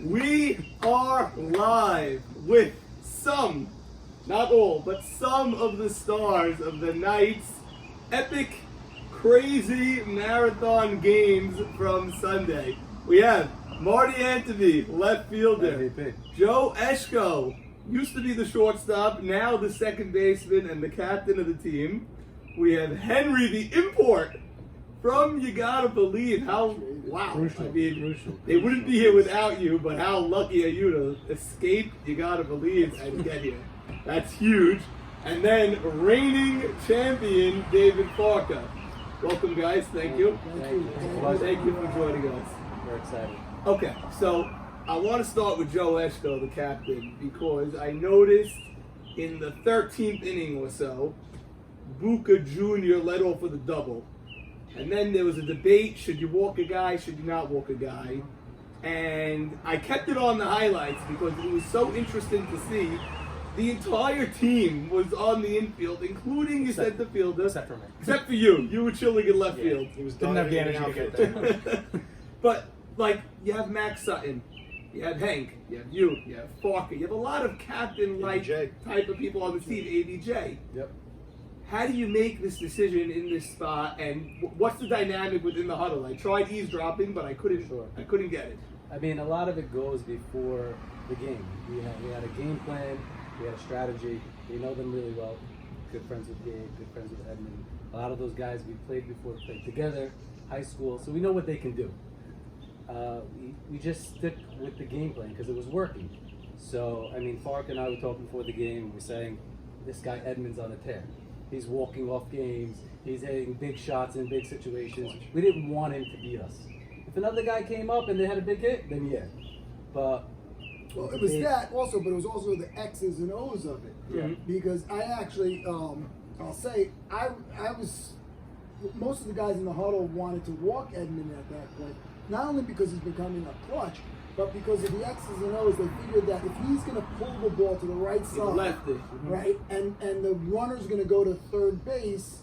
We are live with some, not all, but some of the stars of the night's epic, crazy marathon games from Sunday. We have Marty Antony, left fielder. MVP. Joe Eshko, used to be the shortstop, now the second baseman and the captain of the team. We have Henry, the import, from You Gotta Believe. Wow. Crucial. I mean, Crucial. they wouldn't be here without you, but how lucky are you to escape You Gotta Believe and get here? That's huge. And then reigning champion, David Farka. Welcome, guys. Thank you. Thank you for joining us. We're excited. Okay, so I want to start with Joe Eshko, the captain, because I noticed in the 13th inning or so, Buka Jr. led off with a double. And then there was a debate, should you walk a guy, should you not walk a guy? And I kept it on the highlights because it was so interesting to see. The entire team was on the infield, including your center fielder. Except for me. Except for you. You were chilling in left field. He was didn't have the energy to get there. But, like, you have Max Sutton, you have Hank, you have you have Farker, you have a lot of captain-like ABJ. type of people on the team, ABJ. Yep. How do you make this decision in this spot, and what's the dynamic within the huddle? I tried eavesdropping, but I couldn't get it. I mean, a lot of it goes before the game. We had a game plan, we had a strategy. We know them really well. Good friends with Gabe, good friends with Edmund. A lot of those guys we played before, played together, high school, so we know what they can do. We just stick with the game plan because it was working. So, I mean, Fark and I were talking before the game, we were saying, this guy Edmund's on a tear. He's walking off games. He's hitting big shots in big situations. We didn't want him to beat us. If another guy came up and they had a big hit, then yeah. But well, it was that also, but it was also the X's and O's of it. Yeah. Because I actually, I'll say, I was, most of the guys in the huddle wanted to walk Edmund at that point, not only because he's becoming a clutch, but because of the X's and O's. They figured that if he's going to pull the ball to the right side, Lefty. right, and the runner's going to go to third base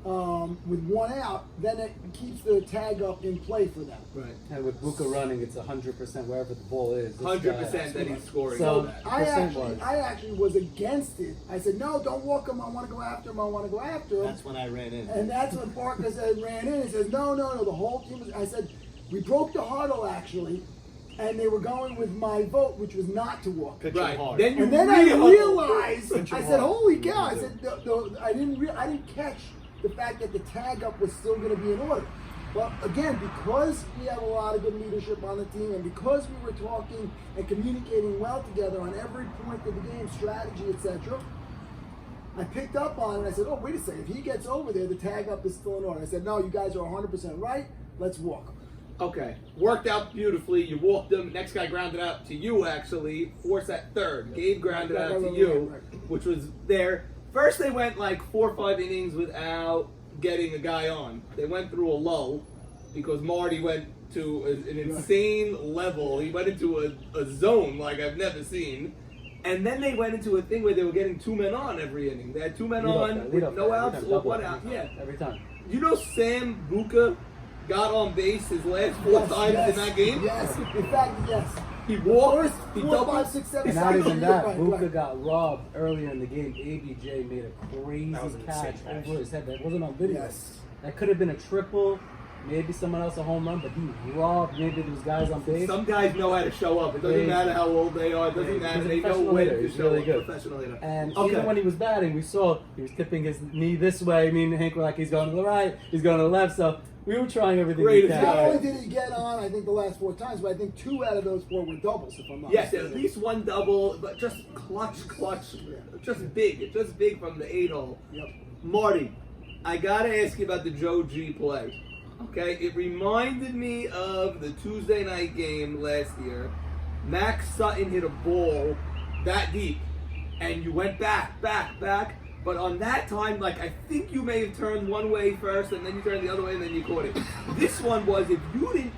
with one out, then it keeps the tag up in play for them. Right. and with Buka running, it's 100% wherever the ball is. This 100% guy- that he's scoring. So I percent-wise. actually was against it. I said, no, don't walk him. I want to go after him. I want to go after him. That's when I ran in. And that's when Parker said, ran in and says, no, the whole team was, I said, we broke the huddle actually, and they were going with my vote, which was not to walk. Pitch him Right. hard. Then you And then I re-huddle. realized, Pitch I him said, hard. holy cow, I said, I didn't catch the fact that the tag up was still going to be in order. But again, because we have a lot of good leadership on the team, and because we were talking and communicating well together on every point of the game, strategy, etc., I picked up on it and I said, oh, wait a second, if he gets over there, the tag up is still in order. I said, no, you guys are 100% right, let's walk. Okay. Worked out beautifully. You walked him. Next guy grounded out to you, actually. Force at third. Gabe grounded out to you, which was there. First, they went like 4 or 5 innings without getting a guy on. They went through a lull because Marty went to an insane level. He went into a zone like I've never seen. And then they went into a thing where they were getting 2 men on every inning. They had 2 men on with no outs or 1 out. Yeah. Every time. You know Sam Buka got on base his last 4 times in that game? Yes, in fact, yes. He walked, First, he 4, doubled. 5, 6, 7, And not even that, right, Buka right. got robbed earlier in the game. ABJ made a crazy That was an insane catch catch. over his head. That wasn't on video. Yes. That could have been a triple, maybe someone else a home run, but he robbed maybe those guys on base. Some guys know how to show up. It doesn't Yeah. matter how old they are. It doesn't Yeah, matter. he's a They know professional when hitter. to He's show really up. good. Professional hitter. And Okay. even when he was batting, we saw he was tipping his knee this way. I mean, Hank was like, he's going to the right, he's going to the left. So we were trying everything Great we as can. Not Yeah. only did he get on, I think the last 4 times, but I think 2 out of those 4 were doubles, if I'm not Yes, mistaken. at least 1 double, but just clutch, just big from the 8-hole. Yep. Marty, I gotta ask you about the Joe G play. Okay, it reminded me of the Tuesday night game last year. Max Sutton hit a ball that deep, and you went back. But on that time, like, I think you may have turned one way first, and then you turned the other way, and then you caught it. This one was, if you didn't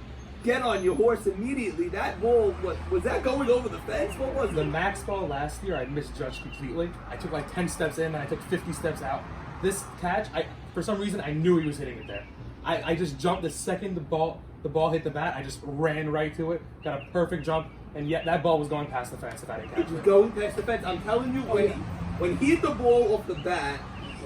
get on your horse immediately, that ball, was that going over the fence? What was The it? max ball last year, I misjudged completely. I took like 10 steps in and I took 50 steps out. This catch, for some reason, I knew he was hitting it there. I just jumped the second the ball The ball hit the bat. I just ran right to it. Got a perfect jump, and yet that ball was going past the fence if I didn't catch It was it. going past the fence. I'm telling you, when he hit the ball off the bat,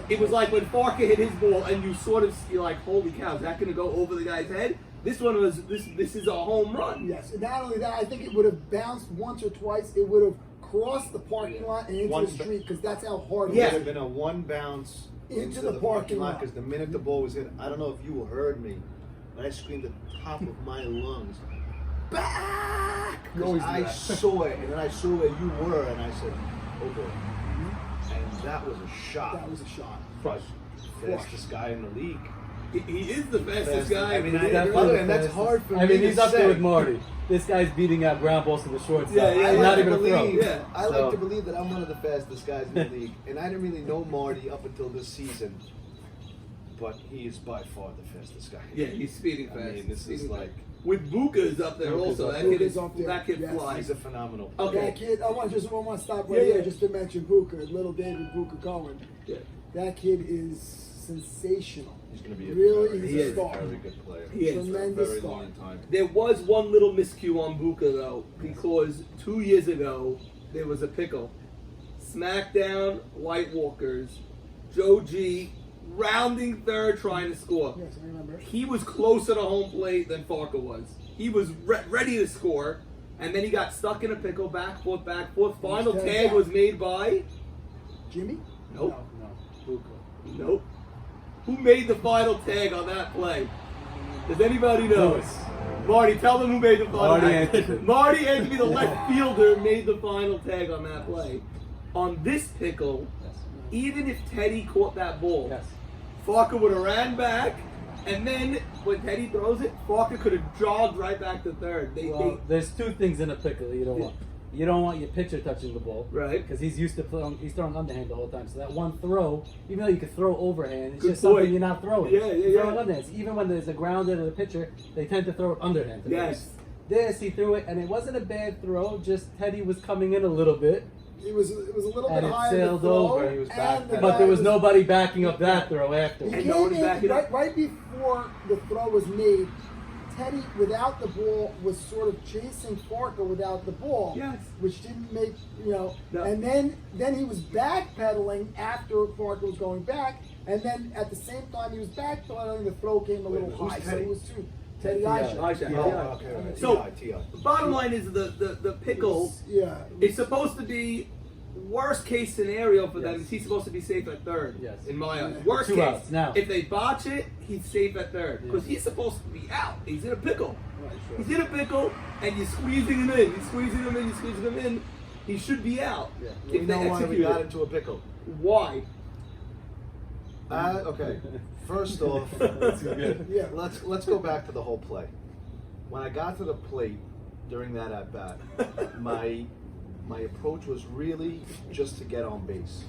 it was like when Farker hit his ball, and you're like, holy cow, is that going to go over the guy's head? This one was this is a home run. Yes, and not only that, I think it would have bounced once or twice. It would have crossed the parking lot and into the street because that's how hard Yeah. it It was. would have been a one bounce Into the parking lot. because the minute the ball was hit, I don't know if you heard me, but I screamed at the top of my lungs, back! You always do I that. saw it, and then I saw where you were, and I said, oh boy. And that was a shot. That was a shot. But fastest guy in the league. He is the fastest Fastest. guy. I mean, in the I- league. Definitely and that's fastest. hard for I me mean, to he's up there say. with Marty. This guy's beating out ground balls to the shortstop. Yeah, yeah, I Not like to even a throw. believe. Yeah. I like So- to believe that I'm one of the fastest guys in the league, and I didn't really know Marty up until this season. But he is by far the fastest guy. Yeah, he's speeding I fast. mean, this is Speeding like fast. With Buka's up there Buka's also. up That there. kid is Buka's up there. that kid Yes. flies. he's a phenomenal player. Okay. That kid, I want to stop right Yeah, here yeah. just to mention Buka, little David Buka Cohen. Yeah. That kid is sensational. He's going to be a Really, very, he's a very, star. very good player. He is. For a Tremendous very star. long time. There was one little miscue on Buka though, because 2 years ago there was a pickle. Smackdown, White Walkers, Joe G, rounding third trying to score. Yes, I remember. He was closer to home plate than Farker was. He was ready to score, and then he got stuck in a pickle, back, forth, back, forth. Final He's tag back. was made by... Jimmy? Nope. No, Buka. Nope. Who made the final tag on that play? Does anybody know? Lewis. Marty, tell them who made the final Marty tag. Anthony. Marty Anthony, the left fielder, made the final tag on that play. On this pickle, Yes. even if Teddy caught that ball, Yes. Farker would have ran back, and then when Teddy throws it, Farker could have jogged right back to third. Well, there's two things in a pickle you don't want. You don't want your pitcher touching the ball, Right. Because he's used to he's throwing underhand the whole time. So that one throw, even though you could throw overhand, it's Good just something point. you're not throwing. Yeah, yeah, You're throwing yeah. underhand. So even when there's a grounder to the pitcher, they tend to throw it underhand. To Yes. first. This he threw it, and it wasn't a bad throw. Just Teddy was coming in a little bit, It was a little And bit it higher sailed to throw, over. He was and the back. but guy there was nobody backing up that throw after. He And came no one's in backing up. right before the throw was made. Teddy, without the ball, was sort of chasing Farker without the ball, Yes. which didn't make No. And then he was backpedaling after Farker was going back, and then at the same time he was backpedaling, the throw came a little who's high, so Teddy? it was too. Teddy T.I. Aisha. Aisha, Oh, yeah. okay, right. So- T.I. Bottom line is the pickle Yeah. is supposed to be worst case scenario for them. Yes. Is he's supposed to be safe at third? Yes. In my eyes, Yeah. worst 2 case. outs now. If they botch it, he's safe at third because Yeah. he's supposed to be out. He's in a pickle. Right, sure. He's in a pickle, and you're squeezing him in. You're squeezing him in. You're squeezing him in. He should be out. Yeah. We If know they why we execute got it. into a pickle. Why? Okay. First off, That's good. Yeah. let's go back to the whole play. When I got to the plate during that at bat, my approach was really just to get on base.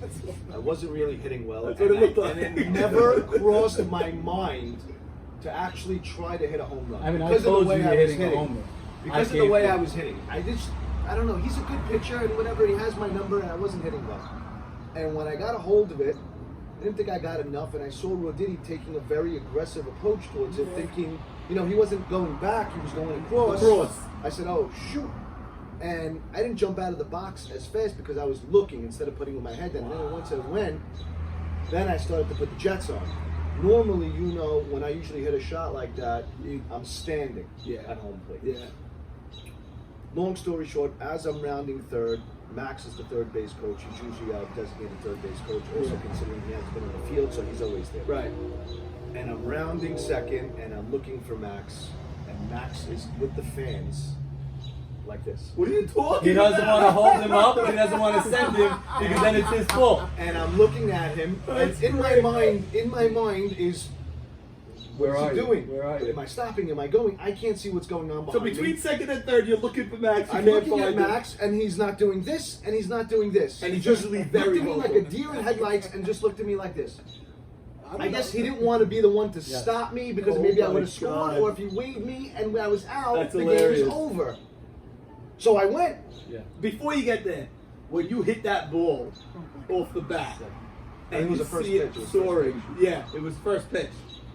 I wasn't really hitting well, That's what it looked like. and it never crossed my mind to actually try to hit a home run. I mean, I Because of the told you way you're I was hitting a home run. Because of the way I was hitting. I don't know, he's a good pitcher and whatever, he has my number, and I wasn't hitting well. And when I got a hold of it, I didn't think I got enough, and I saw Roditi taking a very aggressive approach towards it, thinking, he wasn't going back, he was going across. Across. I said, oh, shoot. And I didn't jump out of the box as fast because I was looking instead of putting my head down. And then once it went, then I started to put the jets on. Normally, when I usually hit a shot like that, I'm standing at home plate. Yeah. Long story short, as I'm rounding third, Max is the third base coach. He's usually our designated third base coach, also considering he hasn't been on the field, so he's always there. Right. And I'm rounding second, and I'm looking for Max, and Max is with the fans like this. What are you talking He doesn't about? want to hold him up. He doesn't want to send him because then it's his fault. And I'm looking at him, and That's in great. my mind is, Where what's are he you? doing? Where are you? Am I stopping? Am I going? I can't see what's going on So behind between me. second and third, you're looking for Max. You I'm can't looking at find him. Max, and he's not doing this, and he's not doing this. And he's just usually looked very at me like vocal. a deer in headlights, and just looked at me like this. don't I know. guess he didn't want to be the one to Yeah. stop me because Oh maybe I my would have scored, God. or if he waved me and I was out, That's the hilarious. game was over. So I went. Yeah. Before you get there, when you hit that ball off the bat, And it was you the first see pitch, it it was soaring. first Yeah, it was first pitch.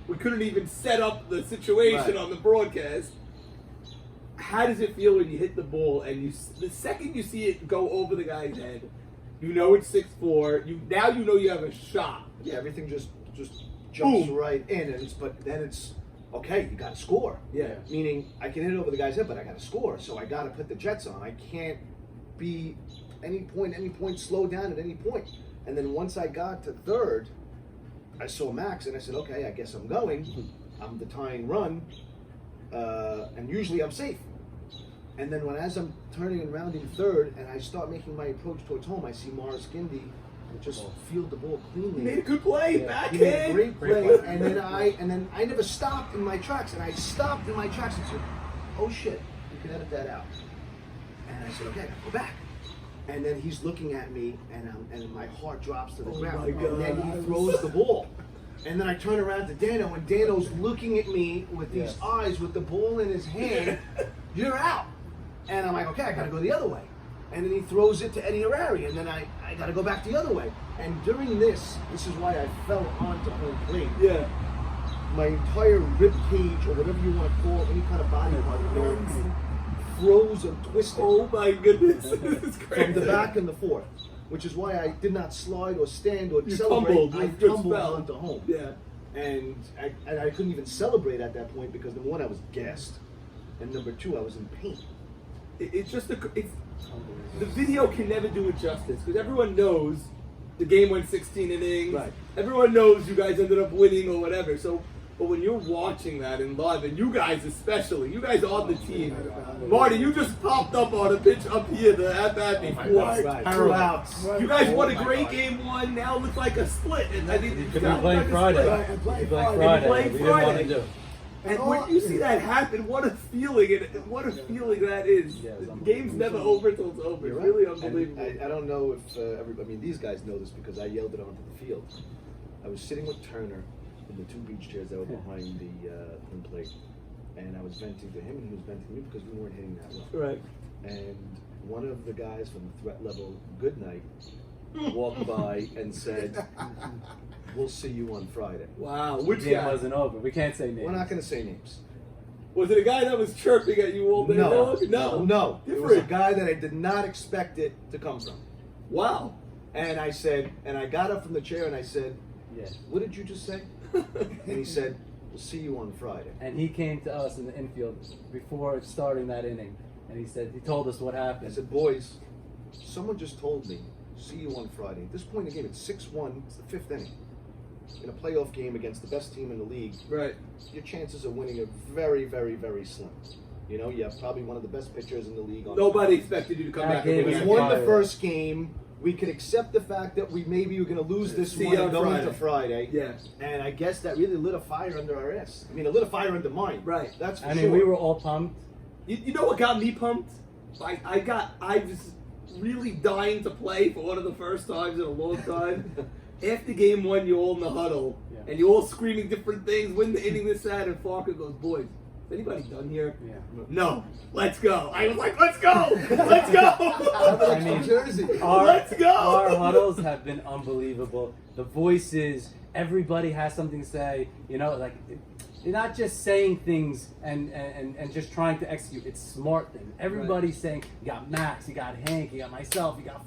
we couldn't even set up the situation Right. on the broadcast. How does it feel when you hit the ball and the second you see it go over the guy's head, you know it's 6'4". You know you have a shot. Yeah, everything just jumps Boom. right in, but then it's okay. You got to score. Yeah. Meaning I can hit it over the guy's head, but I got to score. So I got to put the Jets on. I can't be any point slow down at any point. And then once I got to third, I saw Max and I said, okay, I guess I'm going. I'm the tying run, and usually I'm safe. And then as I'm turning and rounding third, and I start making my approach towards home, I see Morris Gindi just field the ball cleanly. You made a good play, Yeah. He made a backhand. great play, play. and then I never stopped in my tracks, and I stopped in my tracks and said, "Oh shit, you can edit that out." And I said, "Okay, I gotta go back." And then he's looking at me, and my heart drops to the ground. my God. And then he throws the ball, and then I turn around to Dano, and Dano's looking at me with these Yes. eyes, with the ball in his hand. You're out, and I'm like, "Okay, I gotta go the other way." And then he throws it to Eddie Harari, and then I got to go back the other way. And during this is why I fell onto home plate. Yeah. My entire rib cage, or whatever you want to call any kind of body part, froze and twisted Oh my goodness, this is crazy. from the back and the forth, which is why I did not slide or stand or You celebrate. tumbled, I you just tumbled fell. onto home. Yeah. And I couldn't even celebrate at that point because number one, I was gassed, and number two, I was in pain. It's just the video can never do it justice because everyone knows the game went 16 innings. Right. Everyone knows you guys ended up winning or whatever. So, but when you're watching that in live, and you guys especially, you guys are the team. Marty, you just popped up on a pitch up here the at bat before. Right. Two outs. You guys won a Oh my great God. game one. Now it looks like a split. And I think Could be playing Friday. Right, and playing Could be playing Friday. Friday. Playing We didn't want Friday. to do. And when you see that happen, what a feeling! What a feeling that is. Yeah, it's The game's never over until it's over. It's You're really right. unbelievable. And I don't know if these guys know this because I yelled it onto the field. I was sitting with Turner in the two beach chairs that were behind the home plate, and I was venting to him, and he was venting to me because we weren't hitting that well. Right. And one of the guys from the threat level Goodnight walked by and said, "We'll see you on Friday." Wow. The Which game guy? wasn't over. We can't say names. We're not going to say names. Was it a guy that was chirping at you all day long? No. It was a Different. guy that I did not expect it to come from. Wow. And I said, and I got up from the chair and I said, Yeah. "What did you just say?" And he said, "We'll see you on Friday." And he came to us in the infield before starting that inning, and he told us what I happened. said, "Boys, someone just told me, see you on Friday." At this point in the game, it's 6-1. It's the fifth inning. In a playoff game against the best team in the league, Right. your chances of winning are very, very, very slim. You know, you have probably one of the best pitchers in the league. On Nobody expected you to come That back and game win We was that won game. the first game. We could accept the fact that we maybe were going to lose this See one you and on go Friday. into Friday. Yeah. And I guess that really lit a fire under our ass. I mean, it lit a fire under mine. Right. That's for I sure. mean, we were all pumped. You know what got me pumped? I was really dying to play for one of the first times in a long time. After game one, you all in the huddle, Yeah. and you all screaming different things, win the inning this, that, and Farker goes, "Boys, is anybody done here?" Yeah. No, let's go. I was like, let's go, let's go. I mean, Jersey. Let's go. Our huddles have been unbelievable. The voices, everybody has something to say. You know, like you're not just saying things and just trying to execute. It's smart things. Everybody's saying. You got Max, you got Hank, you got myself, you got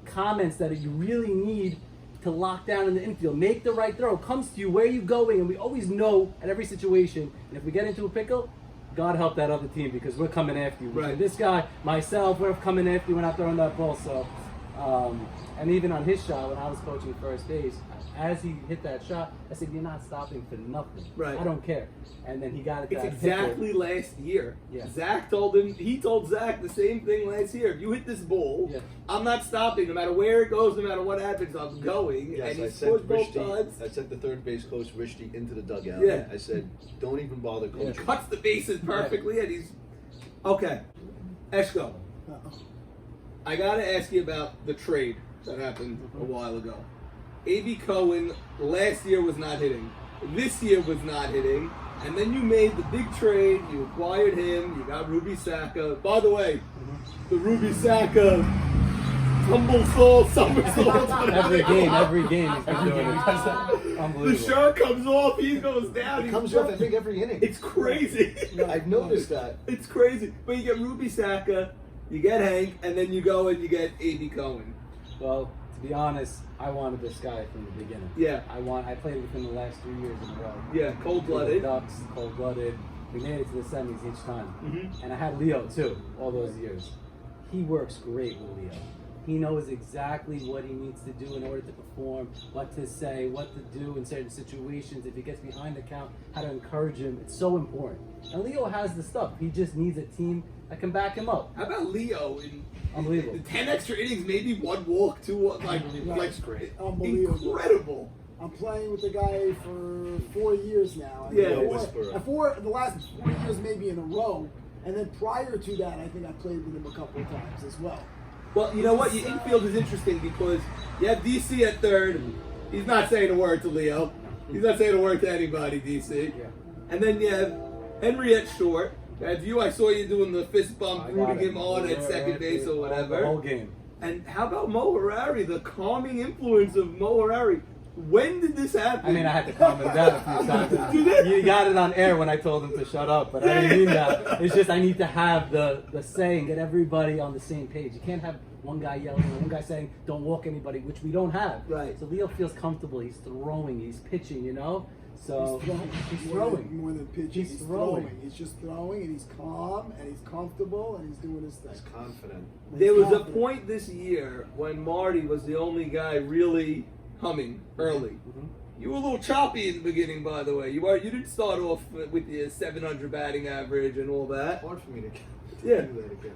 comments that you really need to lock down in the infield. Make the right throw. Comes to you. Where are you going? And we always know at every situation. And if we get into a pickle, God help that other team because we're coming after you. Right. This guy, myself, we're coming after you. We're not throwing that ball. So, and even on his shot, when I was coaching first base, as he hit that shot, I said, "You're not stopping for nothing. Right. I don't care." And then he got it. It's that exactly pickle. last year. Yeah. Zach told him. He told Zach the same thing last year. If you hit this ball, Yeah. I'm not stopping. No matter where it goes, no matter what happens, I'm going. Yes, and I he sent scored both times. I sent the third base coach Rishti into the dugout. Yeah. I said, "Don't even bother coaching." Cuts the bases perfectly, and he's okay. Eshko, I gotta ask you about the trade that happened a while ago. A.B. Cohen last year was not hitting. This year was not hitting. And then you made the big trade. You acquired him. You got Ruby Saka. By the way, the Ruby Saka tumble somersaults. Every game he's been doing it. The Unbelievable. shirt comes off, he goes down. It he's comes off, I jumping. think, every inning. It's crazy. I've noticed that. It's crazy. But you get Ruby Saka, you get Hank, and then you go and you get A.B. Cohen. Well, to be honest, I wanted this guy from the beginning. Yeah. I played with him the last 3 years in a row. Yeah, cold-blooded. Ducks, cold-blooded. We made it to the semis each time. Mhm. And I had Leo too, all those years. He works great with Leo. He knows exactly what he needs to do in order to perform, what to say, what to do in certain situations. If he gets behind the count, how to encourage him. It's so important. And Leo has the stuff. He just needs a team that can back him up. How about Leo in Unbelievable. 10 extra innings, maybe one walk, two walk, like That's great. Unbelievable. Incredible. I'm playing with the guy for 4 years now. And Yeah, for the last 4 years maybe in a row. And then prior to that, I think I played with him a couple of times as well. Well, you know what? Your infield is interesting because you have DC at third. He's not saying a word to Leo. He's not saying a word to anybody, DC. Yeah. And then you have Henry at short. As you, I saw you doing the fist bump, I rooting got it. him on at second base or whatever. The whole game. And how about Mo Harari, the calming influence of Mo Harari? When did this happen? I mean, I had to calm him down a few times. You got it on air when I told him to shut up, but I didn't mean that. It's just I need to have the saying, get everybody on the same page. You can't have one guy yelling and one guy saying, don't walk anybody, which we don't have. Right. So Leo feels comfortable. He's throwing. He's pitching, you know? So he's More throwing. than pitching. He's He's throwing. throwing. He's just throwing, and he's calm, and he's comfortable, and he's doing his thing. He's confident. There was a confident. point this year when Marty was the only guy really humming early. Mhm. You were a little choppy in the beginning, by the way. You didn't start off with your 700 batting average and all that. Hard for me to Yeah. do that again.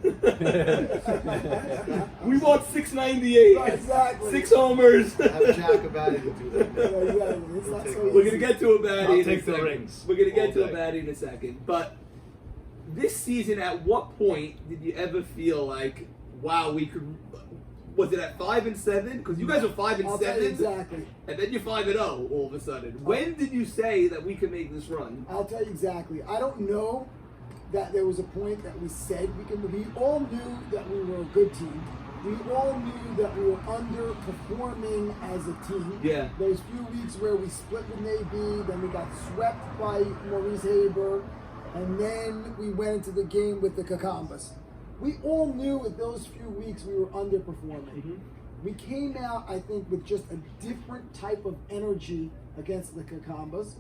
We want 698, Right, exactly. 6 homers. Have Jack about it to do that. Yeah, exactly. It's not so We're easy. gonna get to a baddie I'll in a take the second. rings We're gonna get all to a day. baddie in a second. But this season, at what point did you ever feel like, wow, we could? Was it at 5 and 7? Because you guys are 5 and I'll tell 7, you exactly. and then you're 5 and 0 all of a sudden. When did you say that we could make this run? I'll tell you exactly. I don't know that there was a point that we said we could. We all knew that we were a good team. We all knew that we were underperforming as a team. Yeah. There's few weeks where we split with Navy, then we got swept by Maurice Haber, and then we went into the game with the Kekambas. We all knew in those few weeks we were underperforming. Mhm. We came out, I think, with just a different type of energy against the Kekambas,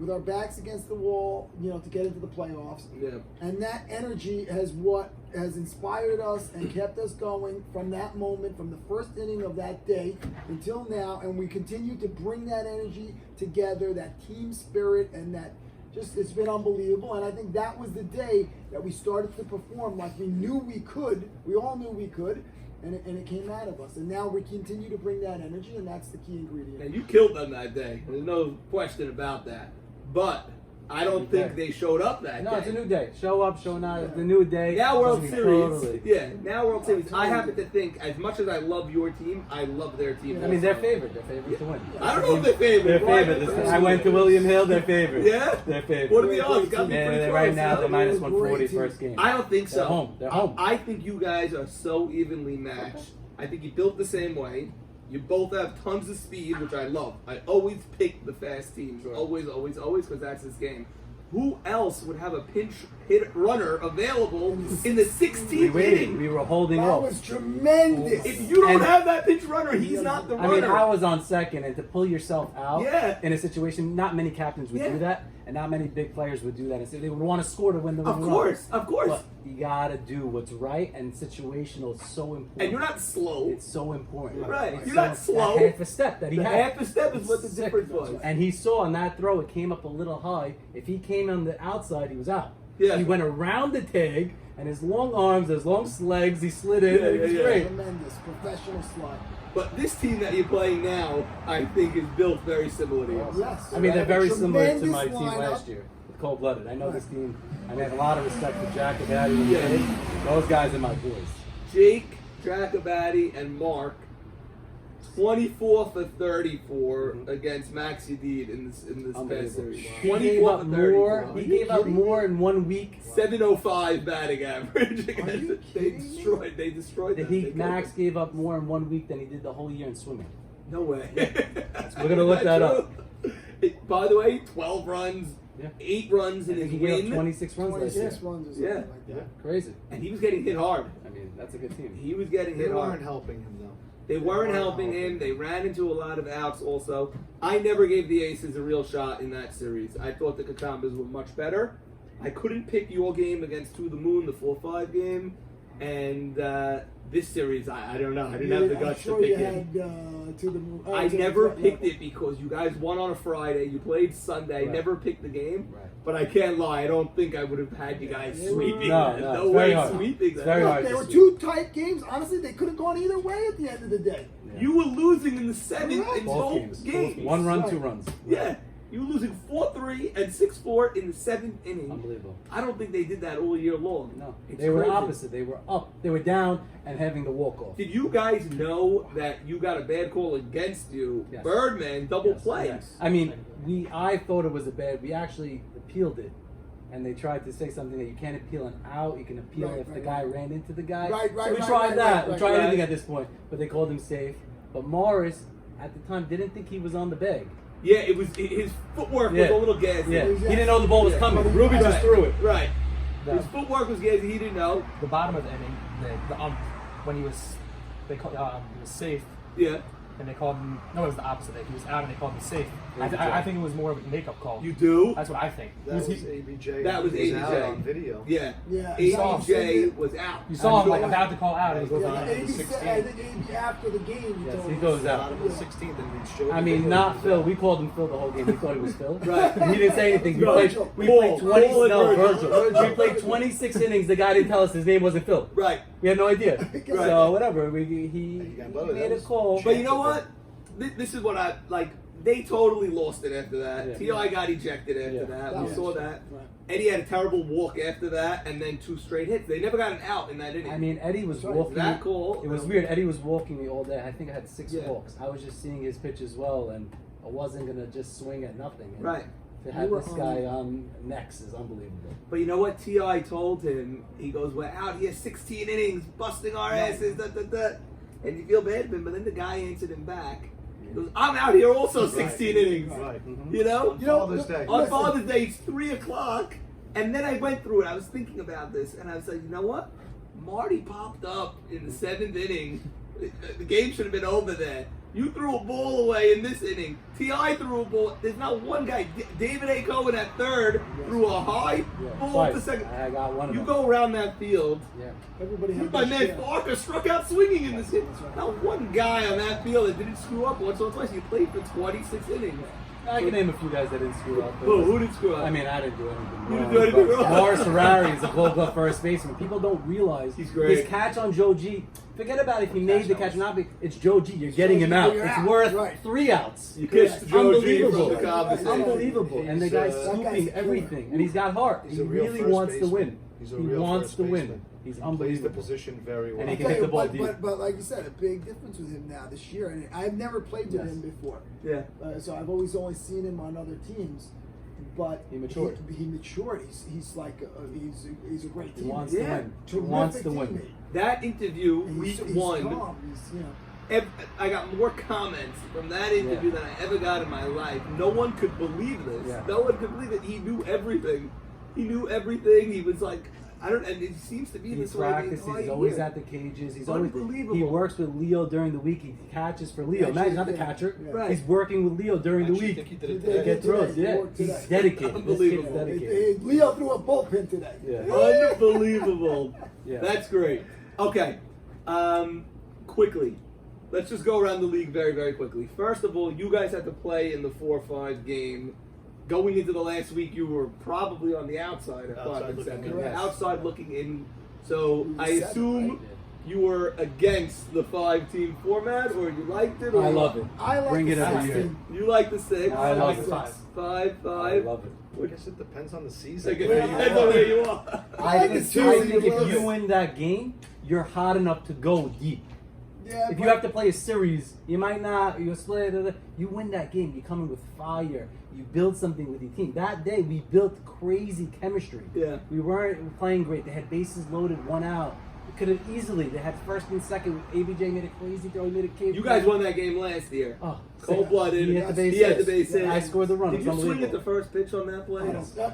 with our backs against the wall, to get into the playoffs. Yeah. And that energy has what has inspired us and kept us going from that moment, from the first inning of that day until now. And we continue to bring that energy together, that team spirit, and that it's been unbelievable. And I think that was the day that we started to perform like we knew we could. We all knew we could. And it came out of us. And now we continue to bring that energy, and that's the key ingredient. And you killed them that day. There's no question about that. But I don't think they showed up that No, day. it's a new day. Show up, show not. It's a new day. Now World Totally. Series. Yeah, now World Series. I happen to think, as much as I love your team, I love their team. I mean, they're also. favored. They're favored to win. I don't know if they're favored. They're Why? favored. I went to William Hill. They're favored. Yeah? They're favored. What are the odds? Got to be Yeah, pretty they're close. right now huh? they're minus Great 140 team. first game. I don't think so. They're home. They're home. I think you guys are so evenly matched. I think you built the same way. You both have tons of speed, which I love. I always pick the fast teams. Sure. Always, always, always, because that's this game. Who else would have a pinch hit runner available in the 16th We waited. inning? We were holding That off. was tremendous. If you don't And- have that pinch runner, he's not the I runner. mean, I was on second, and to pull yourself out Yeah. in a situation, not many captains would Yeah. do that, and not many big players would do that. And so they would want to score to win the Of run. course, of course. But you gotta do what's right, and situational is so important. And you're not slow. It's so important. Right. It's You're not so- slow. that half a step that he The had. half a step is what the Sick. difference was. And he saw on that throw, it came up a little high. If he came on the outside, he was out. Yeah. He went around the tag, and his long arms, his long legs, he slid in, and it was Yeah. great. Tremendous professional slot. But this team that you're playing now, I think, is built very similar to yours. Yes. I mean, they're very similar to my Tremendous team lineup. last year, with Cold Blooded. I know this team. I have a lot of respect for Jack and Daddy and Yeah. Dave. Those guys are my boys. Jake, Dracobati, and Mark, 24 for 34 against Max Udid in this past Unbelievable. series. He 24 gave up for more. 34. He gave up kidding me? more in 1 week. 705 batting average. you They kidding me? destroyed The them. They Heat Max killed gave up more in 1 week than he did the whole year in swimming. them. No way. We're gonna look that up. By the way, 12 runs, Yeah. 8 runs in I think his he gave up win. 26 runs last 26 year. runs or something Yeah. like that. Crazy. And he was getting hit hard. I mean, that's a good team. He was getting They hit weren't hard. helping him though. They weren't helping him. They ran into a lot of outs also. I never gave the Aces a real shot in that series. I thought the Kekambas were much better. I couldn't pick your game against To the Moon, the 4-5 game. And this series, I don't know. I didn't have the guts I'm sure to pick you it. had To the Moon. I never picked it because you guys won on a Friday. You played Sunday. Right. Never picked the game. Right. But I can't lie. I don't think I would have had you guys Yeah, sweeping no, that. no, No it's way very hard. sweeping It's that. very hard. They to were see. 2 tight games. Honestly, they could have gone either way at the end of the day. Yeah. You were losing in the 7th Right. and Both 12th games. games. Both. One run, Right. 2 runs. Yeah. You were losing 4-3 and 6-4 in the 7th inning. Unbelievable. I don't think they did that all year long. No, It's they were crazy. opposite. They were up. They were down and having the walk off. Did you guys know that you got a bad call against you? Yes. Birdman double play. Yes. I mean, I thought it was a bad. We actually appealed it, and they tried to say something that you can't appeal an out. You can appeal Right, if the right, guy right. ran into the guy. Right, So right, we right, tried right, that. right, We right, tried right. everything at this point, but they called him safe. But Morris, at the time, didn't think he was on the bag. Yeah, it was his footwork was Yeah. a little gassy. Yeah, was he didn't know the ball was Yeah. coming. But he- Ruby just Right. threw it. Right. No. His footwork was gassy. He didn't know. The bottom of the inning, the when he was, they called he was safe, Yeah. and they called him. No, it was the opposite. He was out, and they called him safe. Yeah, I think it was more of a makeup call. You do? That's what I think. That was He- ABJ. That was He out ABJ. on video. Yeah. Yeah. ABJ was out. You saw him like Yeah. about to call out, and he goes Yeah, on AB the said, 16. I think AB after the game, he Yes, told he us. goes Out out. of the 16th and he showed I the mean, video. not Phil. We called him Phil the whole game. We thought he was Phil. Right. He didn't say anything. We Virgil. played 20. Paul and No, Virgil. Virgil. We played 26 innings. The guy didn't tell us his name wasn't Phil. Right. We had no idea. Right. So whatever. He got voted. made That a was- call. But you know what? This is what I like. They totally lost it after that. Yeah. Ti got ejected after Yeah. that. That We was saw true. that. Right. Eddie had a terrible walk after that, and then 2 straight hits. They never got an out in that inning. I mean, Eddie was That's right. walking. That call. It was weird. Eddie was walking me all day. I think I had 6 Yeah. walks. I was just seeing his pitch as well, and I wasn't gonna just swing at nothing. And Right. To have You were this guy on next is unbelievable. But you know what Ti told him? He goes, "We're out here 16 innings, busting our asses." Da, da, da. And you feel bad for him, but then the guy answered him back. He goes, "I'm out here also 16 innings." Right. You know? You know, Father's Day. On listen, Father's Day, it's 3 o'clock. And then I went through it. I was thinking about this, and I was like, you know what? Marty popped up in the 7th inning. The game should have been over there. You threw a ball away in this inning. Ti threw a ball. There's not one guy. David A. Cohen at third threw a high ball to Twice. second. I got one of You them. go around that field. Yeah. everybody had My their man share. Parker struck out swinging in this hit. That's right. Not one guy on that field that didn't screw up once or twice. You played for 26 innings. I can name a few guys that didn't screw up. Who did screw up? I mean, I didn't do anything You wrong. didn't do anything but wrong. Morris Ferrari is a Gold Glove first baseman. People don't realize He's great. his catch on Joe G. Forget about if he made the catch or not. It's Joe G. You're getting him out. You're It's out. worth Right. 3 outs. You kissed Joe G from Unbelievable. the conversation. Unbelievable. And the He's, guy's that scooping guy's a everything. killer. And he's got heart. He's He a real really first wants to baseman. win. He's a He real wants first to win. baseman. He's Plays the unbelievable. position very well. And he I'll can tell hit you, the ball but, deep. but like you said, a big difference with him now this year. And I've never played with Yes. him before, Yeah. so I've always only seen him on other teams. But He matured. He matured. He's like he's a great He teammate. wants to Yeah. win. He Terrific wants to win. teammate. That interview, And week he's 1, calm. He's, I got more comments from that interview Yeah. than I ever got in my life. No one could believe this. Yeah. No one could believe that he knew everything. He knew everything. He was like, I don't, and it seems to be He this way. the practices. entire He's always year. at the cages. He's always. Unbelievable. He works with Leo during the week. He catches for Leo. Yeah, Man, he's not the yeah, catcher. yeah. Right. He's working with Leo during the Actually, I week. think he did He it did. today. Get throws. Today, he Yeah, worked he's today. dedicated. Unbelievable. This kid's dedicated. Leo threw a bullpen today. Yeah. Unbelievable. Yeah. That's great. Okay. Quickly. Let's just go around the league very, very quickly. First of all, you guys had to play in the 4-5 game. Going into the last week, you were probably on the outside at 5 Outside and looking 7. in. Yes. Outside looking in. So You were I seven, assume right? you were against the 5-team format, or you liked it? Or I love it. I like Bring the it every 16. year. You like the 6? I love the it. 5. 5, I 5. love it. I guess it depends on the season. Like, it Where depends you on are. where you are. I like the I season think a if little you bit. win that game, you're hot enough to go deep. Yeah, If you but- have to play a series, you might not. You split. You win that game. You come in with fire. You build something with your team. That day, we built crazy chemistry. Yeah. We weren't playing great. They had bases loaded, 1 out. Could have easily. They had first and second. ABJ made a crazy throw. He made a cave. You guys won that game last year. Oh, Cold-blooded. He had the base He had the hit. base hit. I scored the run. Did It you was swing at unbelievable. the first pitch on that play?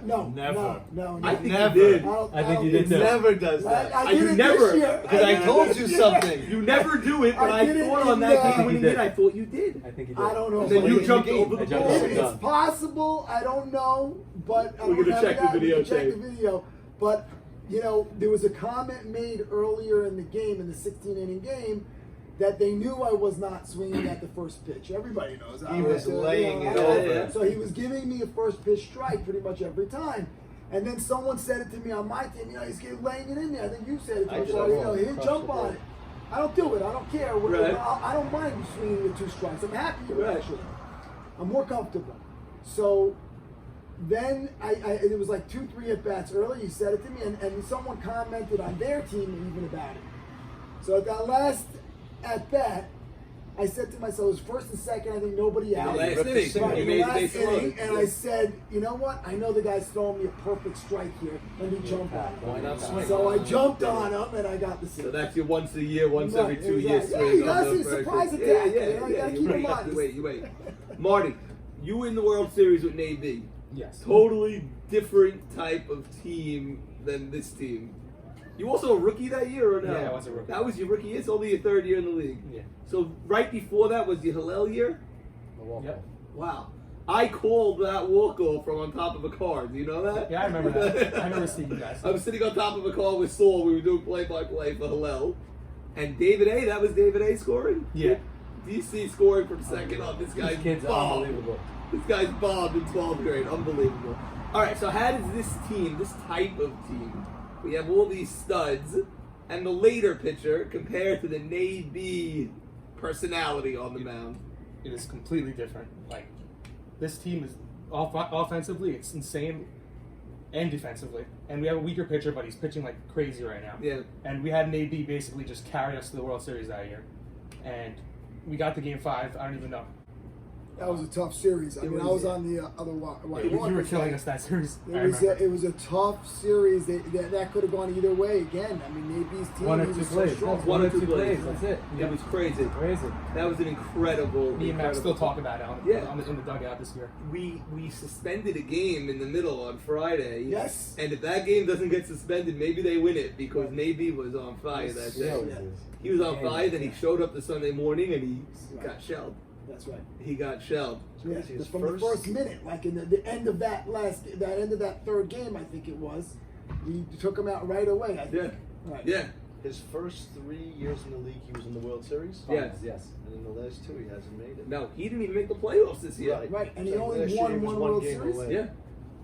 No, Never. no. I think Never. you did. I think you did It too. never does that. I You did it never- this year. Because I did it told this you year. something. You never do it, but I I did it thought in on that the- game when you did, I thought you did. I think he did. I don't know. And then Late you in jumped the game. over the I jumped ball. over It's the done. possible. I don't know, but I We're don't gonna have check the that. We can videotape. check the video. But you know, there was a comment made earlier in the game, in the 16-inning game, that they knew I was not swinging at the first pitch. Everybody knows. He was laying it over. So he was giving me a first pitch strike pretty much every time. And then someone said it to me on my team. You know, he's laying it in there. I think you said it. I did. So, you know, he didn't Crushed jump the on ball. it. I don't do it. I don't care. Right. I don't mind you swinging with 2 strikes. I'm happy with it, Right. actually. I'm more comfortable. So then it was like 2-3 at bats early. He said it to me, and someone commented on their team even about it. So at that last at bat, I said to myself, it was first and second. I think nobody In out. the last ripped the inning, single. Right, you in the made the last base inning, load. and I said, you know what? I know the guy's throwing me a perfect strike here. Let me jump on him. Why not swing? So I jumped on him, and I got the So single. that's your once a year, once Right, every 2 years exactly. swing. Yeah, you on gotta the see first surprise pitch. attack, you know, you gotta keep you him wait, honest. you wait. Marty, you win the World Series with Navy. Yes. Totally different type of team than this team. You also a rookie that year or no? Yeah, I was a rookie. That was your rookie year? It's only your 3rd year in the league. Yeah. So right before that was your Hillel year? The walk-off. Yep. Wow. I called that walk-off from on top of a car. Do you know that? Yeah, I remember that. I remember seeing you guys. I was sitting on top of a car with Saul. We were doing play-by-play for Hillel. And David A., that was David A. scoring? Yeah. DC scoring from second on. This guy's These kids are bombed. unbelievable. This guy's bombed in 12th grade. Unbelievable. All right, so how does this team, this type of team, we have all these studs, and the later pitcher compared to the Navy personality on the mound? It is completely different. Like, this team is offensively, it's insane, and defensively. And we have a weaker pitcher, but he's pitching like crazy right now. Yeah. And we had an AB basically just carry us to the World Series that year. And we got to Game 5. I don't even know. That was a tough series. I It mean, I was- was on the other You were killing us that series. I remember. It was a tough series. That could have gone either way. Again, I mean, Navy's team 1 or was 2 so plays. strong. That's 1 or 2 plays. That's it. It was crazy. Crazy. That was an incredible. Me and Max incredible- still talk about it in the dugout this year. We suspended a game in the middle on Friday. Yes. And if that game doesn't get suspended, maybe they win it because Navy was on fire that Yeah, day. it was- He was on fire, then he showed up the Sunday morning and he got shelled. That's right. He got shelled. Yeah, crazy. His from the first- first minute, like in the end of that end of that 3rd game, I think it was, he took him out right away. I think. Yeah. Right. Yeah. His first 3 years in the league, he was in the World Series. Yeah. Yes. And in the last 2, he hasn't made it. No, he didn't even make the playoffs this year. Right, and he So only last year won he was one World game Series? away. Yeah.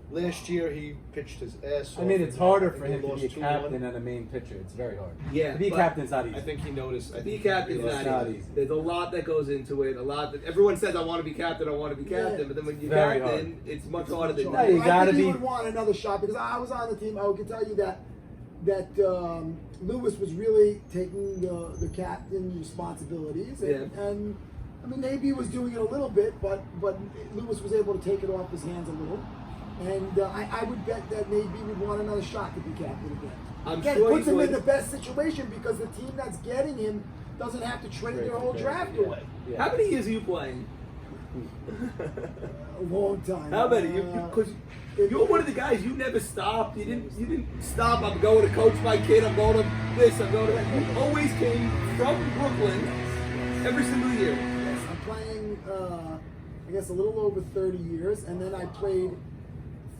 Last year, he pitched his ass off. I mean, it's and harder I think for they him to lost be a 2-1. captain and a main pitcher. It's very hard. Yeah. To be a but captain's not easy. I think he noticed. To be captain's It's not not easy. easy. There's a lot that goes into it. A lot that everyone says, I want to be captain, I want to be captain. Yeah. But then when you're Very captain, it's much harder than No, you I gotta think he be- would want another shot because I was on the team. I can tell you that Lewis was really taking the captain responsibilities, and I mean Navy was doing it a little bit, but Lewis was able to take it off his hands a little, and I would bet that Navy would want another shot to be captain again. I'm Again, sure it puts he him would. in the best situation because the team that's getting him doesn't have to trade their whole draft Yeah. away. Yeah. How many years are you playing? A long time. How many? Because you're one of the guys. You never stopped. You didn't stop. I'm going to coach my kid. I'm going to this. I'm going to that. You always came from Brooklyn every single year. Yes, I'm playing, I guess, a little over 30 years, and then I played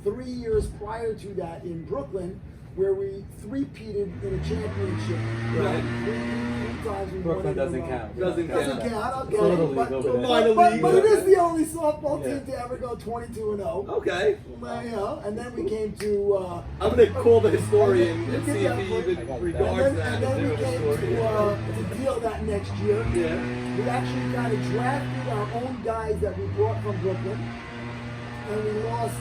3 years prior to that in Brooklyn, where we three-peated in a championship. Right. Three times we Brooklyn won in a doesn't row. count. Doesn't Doesn't count. count. Okay, Little league but, over there. Minor but league. it is the only softball Yeah. team to ever go 22-0. Okay. Well, you know, and then we came to. I'm going to call the historian and You see did if he that, even I got regards that. and that. then we came to deal that next year. Yeah. We actually kind of drafted our own guys that we brought from Brooklyn, and we lost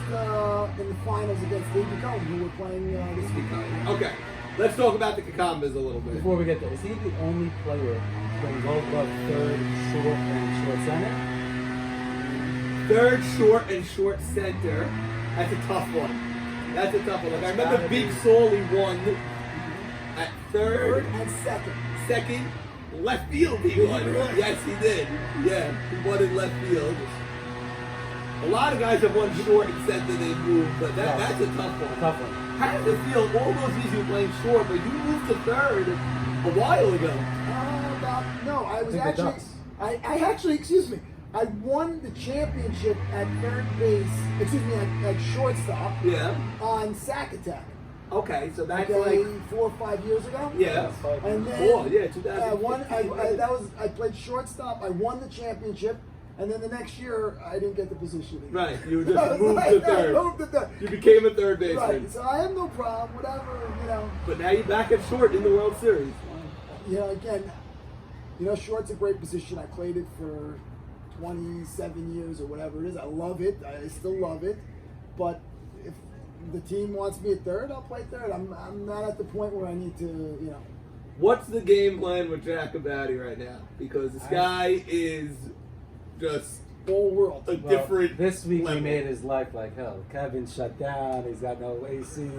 in the finals against David Cohen, who were playing this week. Okay. Let's talk about the Kekambas a little bit. Before we get there, is he the only player playing low glove, third, short, and short center? Third, short, and short center. That's a tough one. That's a tough one. Like I remember gotta Big be. Sawley won At Third third, and second. second, left field he won. Yes, he did. Yeah, he won in left field. A lot of guys have won short and said that they moved, but that's a tough one. Tough one. How does it feel? All those years you were playing short, but you moved to third a while ago. No, I was I think the actually. Ducks. I actually, excuse me. I won the championship at third base. Excuse me, at shortstop Yeah. on Sack Attack. Okay, so that's Okay, like 4 or 5 years ago. yeah. And then Oh, yeah, 2015. I played shortstop. I won the championship, and then the next year I didn't get the position. Again. Right, you just moved to I third. moved to third. You became a third baseman. Right, so I have no problem. Whatever, you know. But now you're back at short in the World Series. You know, again, short's a great position. I played it for 27 years or whatever it is. I love it. I still love it. But if the team wants me at third, I'll play third. I'm not at the point where I need to, What's the game plan with Kekambas right now? Because this guy is just whole world. a different This week level. he made his life like hell. Kevin's shut down. He's got no AC.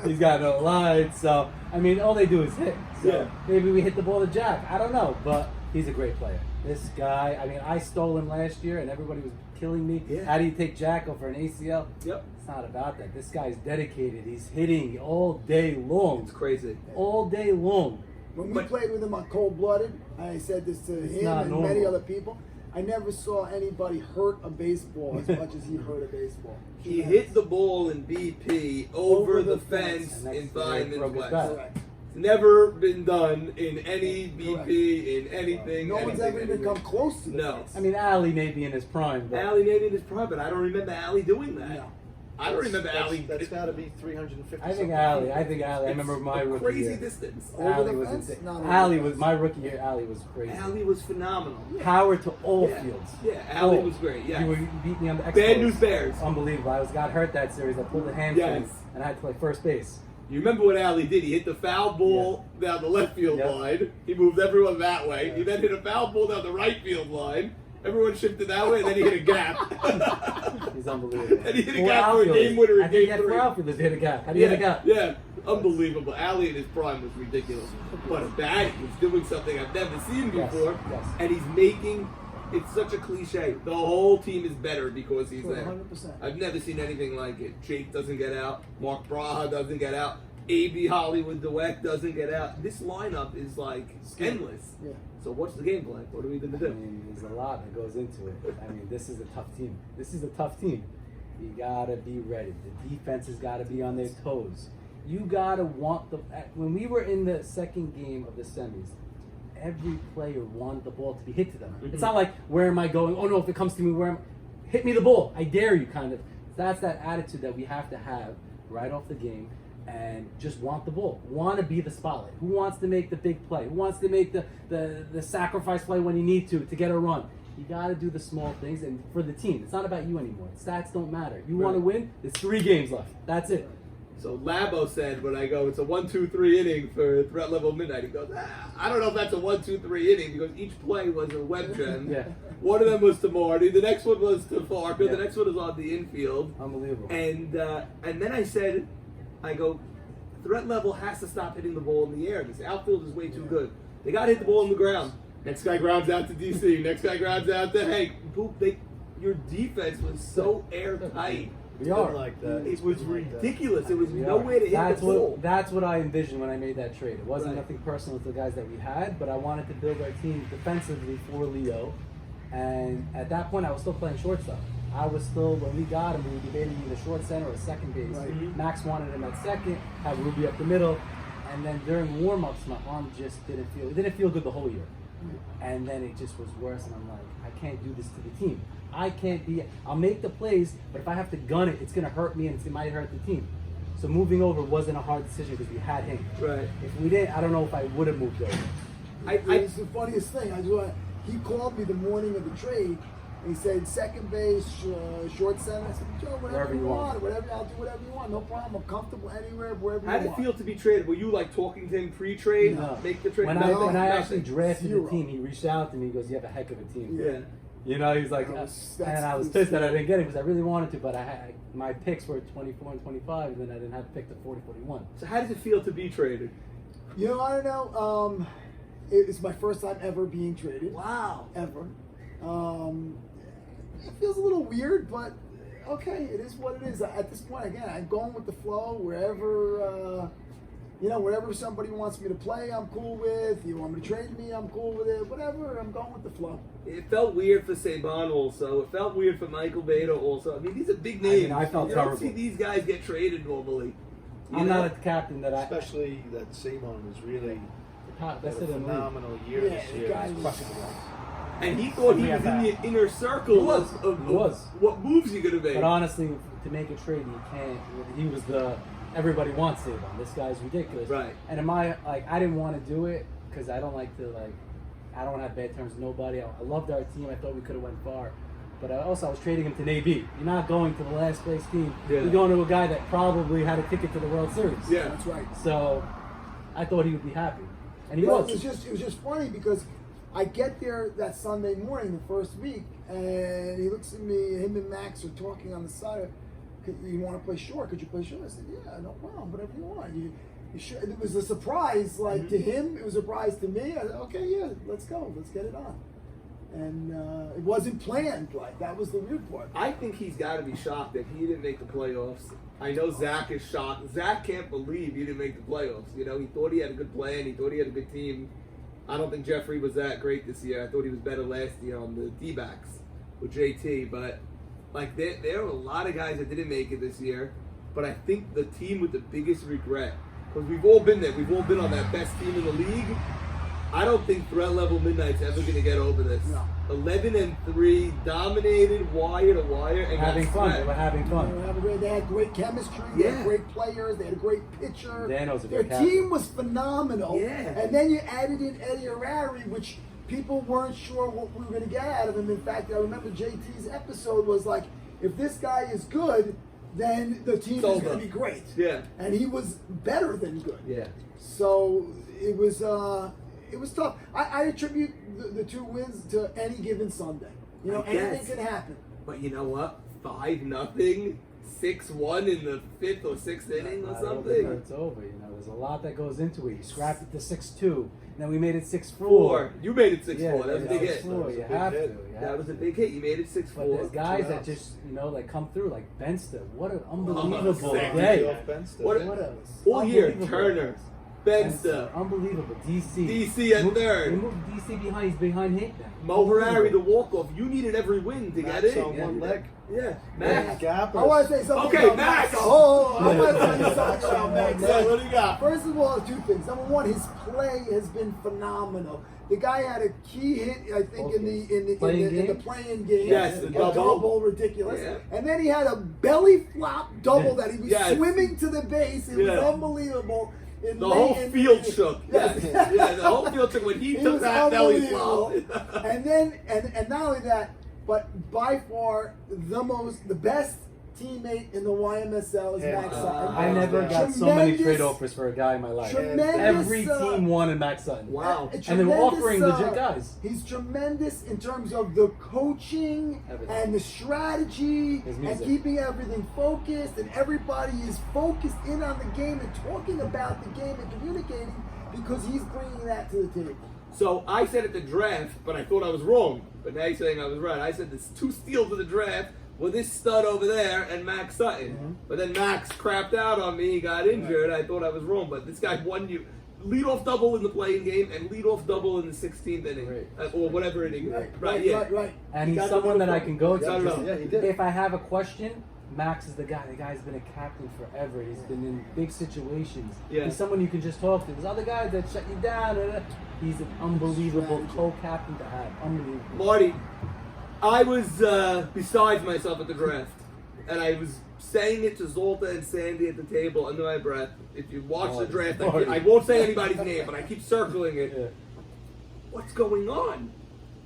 He's got no lights. So I mean, all they do is hit. So Yeah. maybe we hit the ball to Jack. I don't know, but he's a great player. This guy. I mean, I stole him last year, and everybody was killing me. Yeah. How do you take Jack over an ACL? Yep. It's not about that. This guy's dedicated. He's hitting all day long. It's crazy. All day long. When we But- played with him on Cold Blooded, I said this to him not and normal. many other people. I never saw anybody hurt a baseball as much as he hurt a baseball. He hit the ball in BP over the fence And in that's where he Diamond broke his West. back. Correct. It's never been done in any BP, in anything. No one's ever anything, even come close to the No. fence. I mean, Ali may be in his prime, but Allie maybe in his prime, but I don't remember Allie doing that. No. I don't remember Allie. That's got to be 350. I think Ali. I remember my rookie Crazy year. distance. Over Ali the was fence? insane. Not over Ali the was fence. my rookie year. Ali was crazy. Allie was phenomenal. Power to all Yeah. fields. Yeah, Allie All. was great. Yeah. You beat me on the Expos. Bad News Bears. Unbelievable. I got hurt that series. I pulled a hamstring, Yes. and I had to play first base. You remember what Allie did? He hit the foul ball down the left field Yeah. line. He moved everyone that way. Yeah. He then hit a foul ball down the right field line. Everyone shifted that way, and then he hit a gap. He's unbelievable. And he hit a Four gap for a outfielders. game winner in I think game he had 4 three. outfielders to hit a gap. How do you hit a gap? Yeah, unbelievable. Allie in his prime was ridiculous. But a baddie was doing something I've never seen Yes, before. yes. And he's making, it's such a cliche. The whole team is better because he's there. 100%. I've never seen anything like it. Jake doesn't get out. Mark Braha doesn't get out. AB Hollywood Dweck doesn't get out. This lineup is like endless. Yeah. So what's the game plan? What are we going to I do? mean, there's a lot that goes into it. I mean, this is a tough team. This is a tough team. You gotta be ready. The defense has got to be on their toes. You gotta want the. When we were in the second game of the semis, every player wanted the ball to be hit to them. Mhm. It's not like, where am I going? Oh no, if it comes to me, where am hit me the ball? I dare you, kind of. That's that attitude that we have to have right off the game. And just want the ball. Want to be the spotlight. Who wants to make the big play? Who wants to make the sacrifice play when you need to get a run? You got to do the small things. And for the team, it's not about you anymore. Stats don't matter. You want to Right. win? There's 3 games left. That's it. So Labo said when I go, it's a 1-2-3 inning for threat level midnight. He goes, I don't know if that's a 1-2-3 inning because each play was a web gem. Yeah. One of them was to Marty, the next one was to Farker, Yeah. the next one was on the infield. Unbelievable. And then I said, I go, threat level has to stop hitting the ball in the air. This outfield is way too good. They got to hit the ball on the ground. Next guy grounds out to DC. Next guy grounds out to Hank. Boop. Your defense was so airtight. We are. like that. It was ridiculous. There was We no are. way to hit That's the ball. what that's what I envisioned when I made that trade. It wasn't Right. nothing personal with the guys that we had, but I wanted to build our team defensively for Leo. And at that point, I was still playing shortstop. I was still, when we got him, we were debating either short center or second base. Right. Max wanted him at second, had Ruby up the middle, and then during warm-ups, my arm just it didn't feel good the whole year. And then it just was worse, and I'm like, I can't do this to the team. I'll make the plays, but if I have to gun it, it's going to hurt me and it might hurt the team. So moving over wasn't a hard decision because we had him. Right. If we didn't, I don't know if I would have moved over. It's the funniest thing. He called me the morning of the trade. And he said second base, short center. I said, Joe, whatever you want. I'll do whatever you want. No problem. I'm comfortable anywhere, wherever How you did it want. feel to be traded? Were you like talking to him pre-trade? No. Make the trade? When Nothing? I Nothing. actually drafted Zero. the team, he reached out to me. He goes, "You have a heck of a team." Yeah. You know, he was like, That's and I was pissed that I didn't get it because I really wanted to, but my picks were 24 and 25, and then I didn't have to pick the 40, 41. So how does it feel to be traded? You know, I don't know. It's my first time ever being traded. Wow. Ever. It feels a little weird, but okay, it is what it is. At this point, again, I'm going with the flow. Wherever somebody wants me to play, I'm cool with. You want me to trade me, I'm cool with it. Whatever, I'm going with the flow. It felt weird for Saban also. It felt weird for Michael Beta also. I mean, these are big names. I felt you terrible. don't see these guys get traded normally. I'm not a captain that Especially that Saban was really That's had a it in the league. phenomenal year Yeah, this the year. guy He's was- crushing it. And he thought he We was have in that. the inner circle He was. of He was. what moves you gonna make. But honestly, to make a trade, you can't. He was the everybody wants Saban. This guy's ridiculous. Right. And I didn't want to do it because I don't like to I don't have bad terms with nobody. I loved our team. I thought we could have went far. But I was trading him to Navy. You're not going to the last place team. Yeah. You're going to a guy that probably had a ticket to the World Series. Yeah. That's right. So I thought he would be happy, and he Well, was. it was just funny because I get there that Sunday morning, the first week, and he looks at me. Him and Max are talking on the side. You want to play short? Could you play short? I said, yeah, no problem. Whatever you want. You should. It was a surprise, like to him. It was a surprise to me. I said, okay, yeah, let's go. Let's get it on. And it wasn't planned. Like that was the weird part. I think he's got to be shocked that he didn't make the playoffs. I know Zach is shocked. Zach can't believe he didn't make the playoffs. You know, he thought he had a good plan. He thought he had a good team. I don't think Jeffrey was that great this year. I thought he was better last year on the D-backs with JT. But, like, there are a lot of guys that didn't make it this year. But I think the team with the biggest regret, because we've all been there. We've all been on that best team in the league. I don't think threat level Midnight's ever going to get over this. No. 11-3, dominated wire to wire, and having got fun. swept. They were having fun. They had great chemistry. They Yeah. had great players. They had a great pitcher. Dano's a Their good captain. team was phenomenal. Yeah. And then you added in Eddie Arari, which people weren't sure what we were going to get out of him. In fact, I remember JT's episode was like, if this guy is good, then the team It's is over. going to be great. Yeah. And he was better than good. Yeah. So it was tough. I attribute the two wins to any given Sunday. You know, I guess. anything can happen. But you know what? 5-0, 6-1 in the 5th or 6th inning or Not over, something. It's over. You know, there's a lot that goes into it. You scrapped it to 6-2, and then we made it 6-4. 4. You made it 6-4. Yeah, that was a big hit. 6-4. You That was a have to. big You hit. That have was a to. big hit. You made it 6-4. But there's guys 2 that outs. just, come through, like Benster. What an unbelievable sick. day. What What else? All year, Unbelievable. Turner, Benster, Unbelievable. DC. DC at third. They moved DC behind. He's behind Hank now. Mo Harari, the walk-off. You needed every win to get Max in. on one leg. Yeah. Max Max. Gapper. I want to say something Okay, about Max. Oh, I want to tell you something about Max. Yeah, what do you got? First of all, two things. Number one, his play has been phenomenal. The guy had a key hit, I think, in the playing game. Yes, a the double. ridiculous. Yeah. And then he had a belly flop double that he was Yes. swimming to the base. It Yeah. was unbelievable. The whole field shook. Yes. Yeah, the whole field shook when he It took was that belly unbelievable. flop. And then, and not only that, but by far the best teammate in the YMSL is Yeah. Max Sutton. I never got so many Tremendous- trade offers for a guy in my life. Tremendous, Every team wanted Max Sutton. Wow. And they were offering legit guys. He's tremendous in terms of the coaching Everything. and the strategy His and music. keeping everything focused, and everybody is focused in on the game and talking about the game and communicating because he's bringing that to the table. So I said at the draft, but I thought I was wrong. But now you're saying I was right. I said there's 2 steals of the draft with this stud over there and Max Sutton. Mm-hmm. But then Max crapped out on me. He got injured. I thought I was wrong. But this guy won you. Leadoff double in the playing game and leadoff double in the 16th inning. Right. Or whatever inning. Right. Yeah. And He he's got someone the that I can go to. I don't know. Yeah, he did. If I have a question, Max is the guy. The guy's been a captain forever. He's been in big situations. Yeah. He's someone you can just talk to. There's other guys that shut you down. He's an unbelievable co-captain to have. Unbelievable. Marty, I was besides myself at the draft. And I was saying it to Zolta and Sandy at the table under my breath. If you watch the draft, I won't say anybody's name, but I keep circling it. Yeah. What's going on?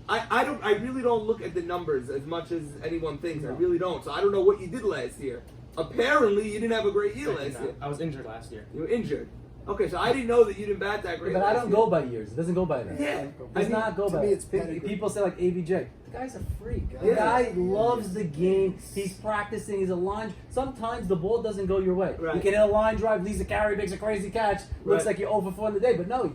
I really don't look at the numbers as much as anyone thinks. I really don't. So I don't know what you did last year. Apparently, you didn't have a great year last year. I was injured last year. You were injured. Okay, so I didn't know that you didn't bat that great. But I last don't year. go by years. It doesn't go by that. Yeah. It I does mean, not go to by me, that. it's pedigree. People say like ABJ. The guy's a freak. The Yeah. guy loves the game. He's practicing. He's a line. Sometimes the ball doesn't go your way. Right. You can hit a line drive, leaves a carry, makes a crazy catch. Looks Right. like you're over 4 in the day. But no,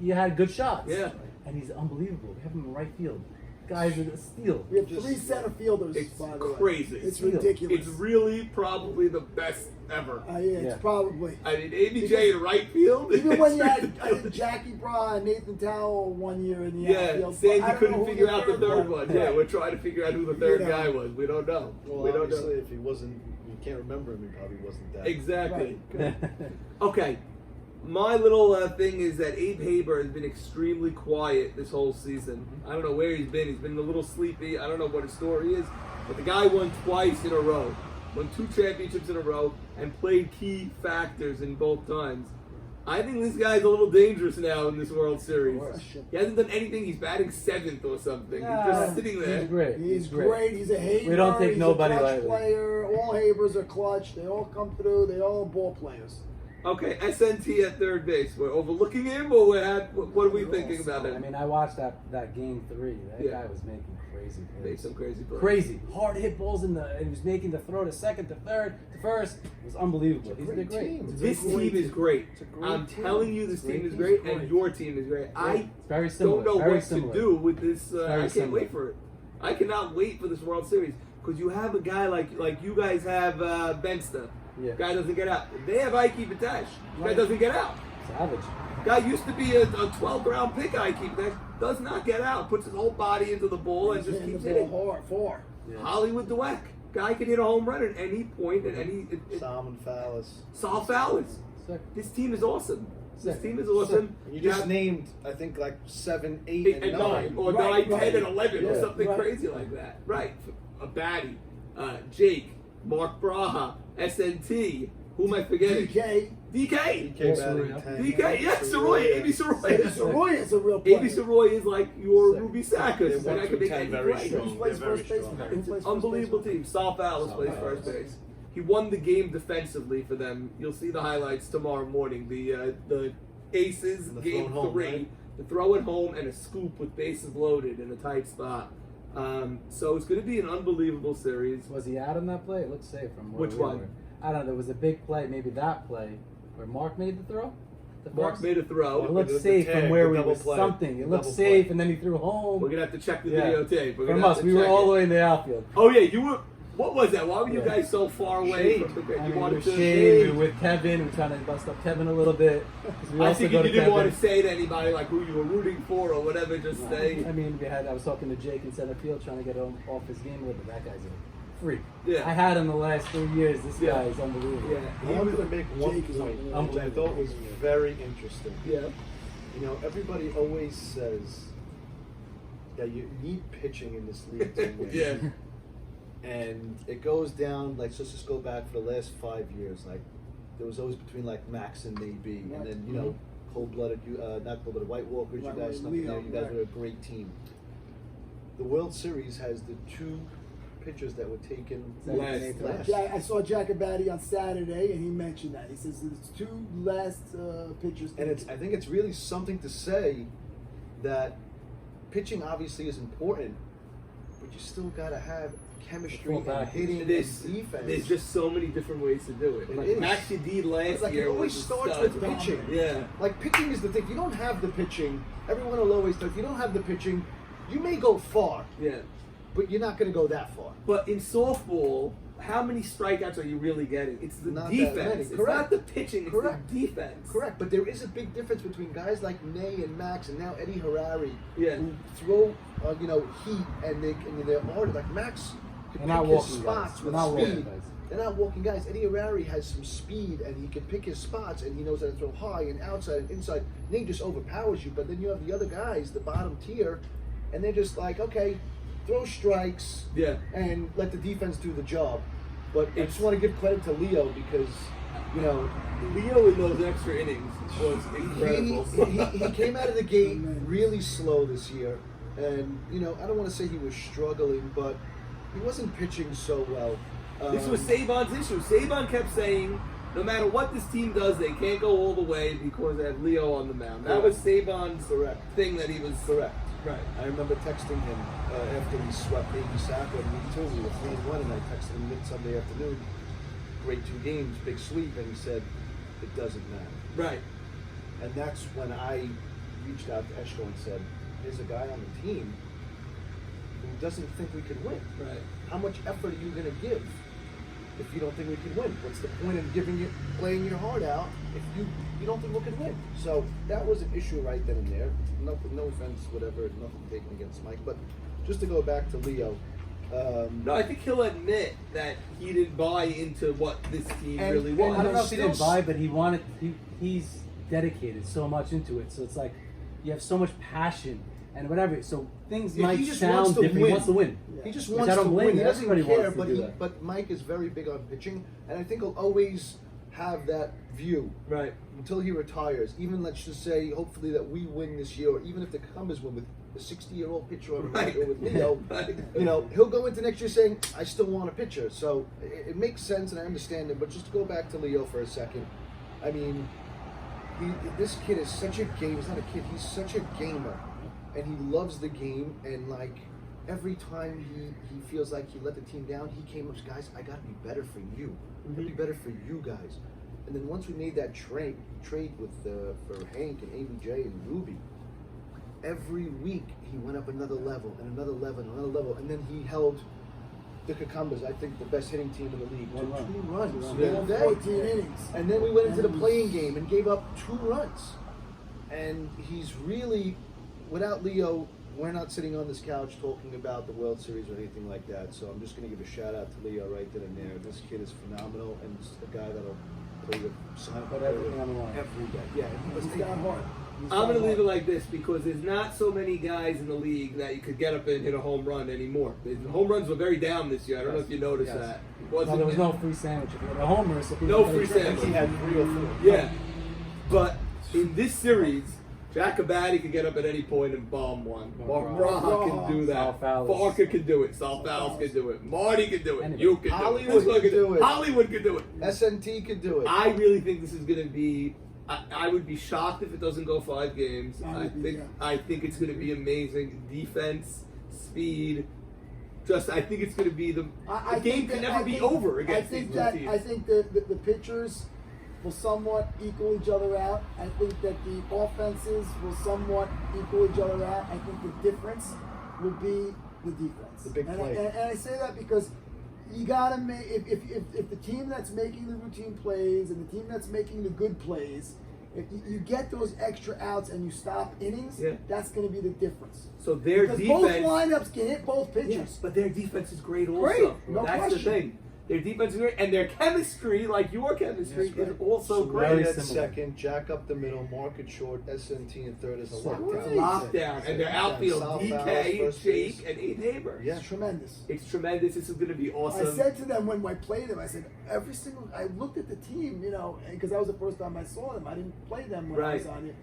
you had good shots. Yeah. And he's unbelievable. We have him in right field. Guy's a steal. We have 3 center fielders. It's by the way. crazy. It's Steal. ridiculous. It's really probably the best ever. Yeah, it's Yeah. probably. I mean, ABJ in right field. Even when is you had ridiculous. Jackie Bra and Nathan Towell one year in the Yeah, outfield. Sandy I don't know couldn't who figure out the third was. one. Yeah, we're trying to figure out who the third You know. guy was. We don't know. Well, we don't obviously, know. if he wasn't, you can't remember him. He probably wasn't that. Exactly. Right. Okay. My little thing is that Abe Haber has been extremely quiet this whole season. I don't know where he's been. He's been a little sleepy. I don't know what his story is. But the guy won twice in a row. Won 2 championships in a row and played key factors in both times. I think this guy's a little dangerous now in this World Series. He hasn't done anything. He's batting 7th or something. He's just sitting there. He's great. He's great. He's a Haber. We don't take he's nobody a clutch lightly. player. All Habers are clutch. They all come through. They all ball players. Okay, SNT at third base. We're overlooking him, or what are we thinking about I him? mean, I watched that game 3. That Yeah. guy was making crazy Made plays. some crazy plays. Crazy, hard hit balls and he was making the throw to second, to third, to first. It was unbelievable. It's a He's great been great. team. This team is great. It's a great I'm team. telling you, this Great team is team. great, Great. and your team is great. I It's very similar. don't know very what similar. to do with this. I very can't similar. wait for it. I cannot wait for this World Series because you have a guy like you guys have Bensta. Yeah. Guy doesn't get out. They have Ike Batash. Guy Right. doesn't get out. Savage. Guy used to be a 12th round pick. Ike Batash does not get out. Puts his whole body into the ball and He's just hitting keeps the hitting. ball hard. 4. Yeah. Hollywood Dweck. Guy can hit a home run at any point at any. Salmon Fallis. Saul Fowles. Sick. This team is awesome. This Sick. team is awesome. And you just have named, I think, like 7, 8, 8 and 9, or Right, 9, 10, and 11, or Yeah, something right. crazy like that. Right. A baddie. Jake, Mark Braha, SNT. Who am I forgetting? DK. DK. DK batting 10. DK. Yes, Saroy. A.B. Saroy. Saroy is a real player. A.B. Saroy is like your Sick. Ruby They Sackus. won And I can through make 10 any very play. strong. Who plays They're very first base? strong. Who plays first Unbelievable base? team. Sal Fowles Sal plays Fowles. first base. He won the game defensively for them. You'll see the highlights tomorrow morning. The Aces And the game throw at home, 3, right? the throw at home and a scoop with bases loaded in a tight spot. So it's going to be an unbelievable series. Was he out on that play? It looked safe from where Which we one? were. I don't know. There was a big play, maybe that play, where Mark made the throw. The Mark first? made a throw. It looked The safe tag, from where the we double were. play. Something. It looked Double safe, play. and then he threw home. We're gonna have to check the Yeah. videotape. We're From gonna have us, to we were check all it. the way in the outfield. Oh yeah, you were. What was that? Why were you Yeah. guys so far away Shade. from the? I You mean, we wanted were to shade, we were with Kevin. We were trying to bust up Kevin a little bit. 'cause we I also think go you to didn't want Kevin. to say to anybody like who you were rooting for or whatever. Just say. I mean, I was talking to Jake in center field, trying to get him off his game a little bit. That guy's a freak. Yeah. I had him the last 3 years. This Yeah. guy is unbelievable. Yeah. I wanted to make one Jake is point, which I unbelievable. thought was very interesting. Yeah. You know, everybody always says that you need pitching in this league to win. Yeah. And it goes down, like, so let's just go back for the last 5 years. Like, there was always between, like, Max and AB. Right. And then, you know, cold-blooded, not cold-blooded, White Walkers, Right, you guys right, snuck in Leo, there. You guys right. were a great team. The World Series has the 2 pitchers that were taken Last. last. I saw Jack Abadi on Saturday, and he mentioned that. He says it's 2 last pitchers. And I think it's really something to say that pitching obviously is important, but you still got to have chemistry Full and package. hitting and There's defense. just so many different ways to do it. It Like is. Max Yadid last Like, it year always was a starts stud. with pitching. Yeah. Like, pitching is the thing. If you don't have the pitching, everyone will always say, if you don't have the pitching, you may go far, Yeah. but you're not going to go that far. But in softball, how many strikeouts are you really getting? It's the Not that many. defense. It's Correct. not the pitching. It's Correct. the defense. Correct, but there is a big difference between guys like Nay and Max, and now Eddie Harari, Yeah. who throw, heat and they're hard. Like Max can They're not pick his walking spots guys. with They're not walking speed. guys. They're not walking guys. Eddie Harari has some speed, and he can pick his spots, and he knows how to throw high and outside and inside. Nay just overpowers you, but then you have the other guys, the bottom tier, and they're just like, okay, throw strikes Yeah. and let the defense do the job. But I It's- just want to give credit to Leo because, you know, Leo in those extra innings was incredible. he came out of the gate really slow this year, and you know I don't want to say he was struggling, but he wasn't pitching so well. This was Saban's issue. Saban kept saying, no matter what this team does, they can't go all the way because they have Leo on the mound. That was Saban's thing that he was Correct. Right. I remember texting him after we swept AB Saka and we too. We were 3-1, and I texted him mid-Sunday afternoon. Great 2 games, big sweep, and he said, "It doesn't matter." Right. And that's when I reached out to Eshko and said, "There's a guy on the team who doesn't think we could win. Right. How much effort are you going to give if you don't think we can win? What's the point in playing your heart out if you don't think we can win?" So that was an issue right then and there. No offense, whatever, nothing taken against Mike. But just to go back to Leo. No, I think he'll admit that he didn't buy into what this team And- really and was. I don't know if he Still didn't buy, but he's dedicated so much into it. So it's like you have so much passion and whatever. So things Yeah, might he just sound wants to different. win. He wants to win. He just Which wants I don't to blame win. He him. doesn't Everybody care, wants to do that. but Mike is very big on pitching, and I think he'll always have that view Right. until he retires. Even let's just say, hopefully that we win this year, or even if the Kekambas win with a 60-year-old pitcher on the Right. right, or with Leo, Right. he'll go into next year saying, "I still want a pitcher." So it makes sense, and I understand it. But just to go back to Leo for a second, I mean, this kid is such a game. He's not a kid. He's such a gamer, and he loves the game. And like every time he feels like he let the team down, he came up, "Guys, I got to be better for you. I got to be better for you guys." And then once we made that trade with for Hank and ABJ and Ruby, every week he went up another level and another level and another level, and then he held the Kekambas, I think the best hitting team in the league, to 2 runs Yeah. the other day. 14 innings. And then we went into the playing game and gave up 2 runs. And he's really, without Leo, we're not sitting on this couch talking about the World Series or anything like that. So I'm just going to give a shout out to Leo right then and there. This kid is phenomenal, and he's a guy that'll play with Put everything on the line. every day. Yeah, and he He's was got heart. He's I'm got going to leave heart. it like this because there's not so many guys in the league that you could get up and hit a home run anymore. The home runs were very down this year. I don't know if you noticed Yes. that. No, there was no free sandwich. If you had a homer, so people No could free have- sandwich. he had 3 or 4. Yeah. But in this series, Jack Abadi could get up at any point and bomb one. Mark Braha can do that. Sal Fowles. Farker can do it. Sal Fowles can do it. Marty can do it. Anybody. You can do Hollywood it. This one can do it. Hollywood can do it. SNT could do it. I really think this is going to be. I would be shocked if it doesn't go 5 games. I think it's going to be amazing. Defense, speed. I think it's going to be the game can never be over against these two teams. I think that the pitchers will somewhat equal each other out. I think that the offenses will somewhat equal each other out. I think the difference will be the defense. The big and play. I say that because you gotta make if the team that's making the routine plays and the team that's making the good plays, if you get those extra outs and you stop innings, Yeah. that's going to be the difference. So their Because defense. both lineups can hit both pitchers. Yes, but their defense is great also. Great, no That's question. the thing. Their defense is great, and their chemistry, like your chemistry, Yes, is also Very great. at similar. second, Jack up the middle, Mark at short, SNT in third is a So lockdown. great. Lockdown, and their outfield, Sal Fowles, DK, first Jake, base. and Abe Haber. Yeah. It's tremendous. It's tremendous. This is going to be awesome. I said to them when I played them, I said, I looked at the team, because that was the first time I saw them. I didn't play them when I was Right. on here.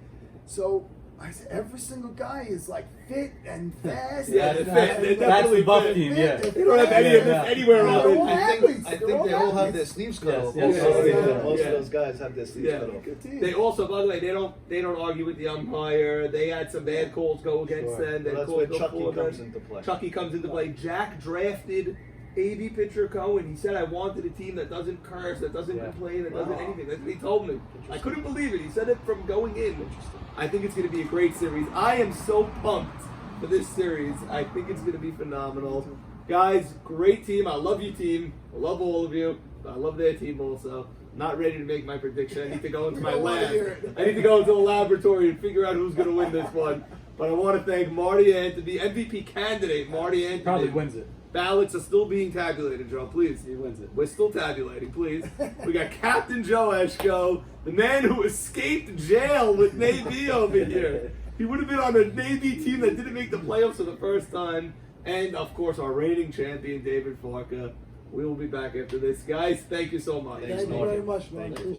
So I said, every single guy is like fit and fast. Yeah, and- they're fit. They're That's the buff fit. team, fit, yeah. they're They don't have fast. any of this Yeah. anywhere Yeah, on they're all it. athletes. I They're think all they all have athletes. their sleeves cut Yes, off. yes, Most yes, of yeah, those- most yeah. of those guys have their sleeves Yeah. cut off. Good team. They also, by the way, they don't argue with the umpire. They had some bad calls go against Sure. them. They Well, that's calls where go Chucky for them. comes into play. Chucky comes into play. Jack drafted AB pitcher Cohen. He said, "I wanted a team that doesn't curse, that doesn't Yeah. complain, that doesn't Wow. anything." That's what he told me. I couldn't believe it. He said it from going in. Interesting. I think it's going to be a great series. I am so pumped for this series. I think it's going to be phenomenal. Guys, great team. I love you, team. I love all of you. I love their team also. Not ready to make my prediction. I need to go into We my don't wanna lab. hear it. I need to go into the laboratory and figure out who's going to win this one. But I want to thank Marty Anthony, MVP candidate Marty Anthony. Probably wins it. Ballots are still being tabulated, Joe. Please. He wins it. We're still tabulating, please. We got Captain Joe Eshko, the man who escaped jail with Navy over here. He would have been on a Navy team that didn't make the playoffs for the first time. And, of course, our reigning champion, David Farka. We will be back after this. Guys, thank you so much. Thank you very much, man. Thank you.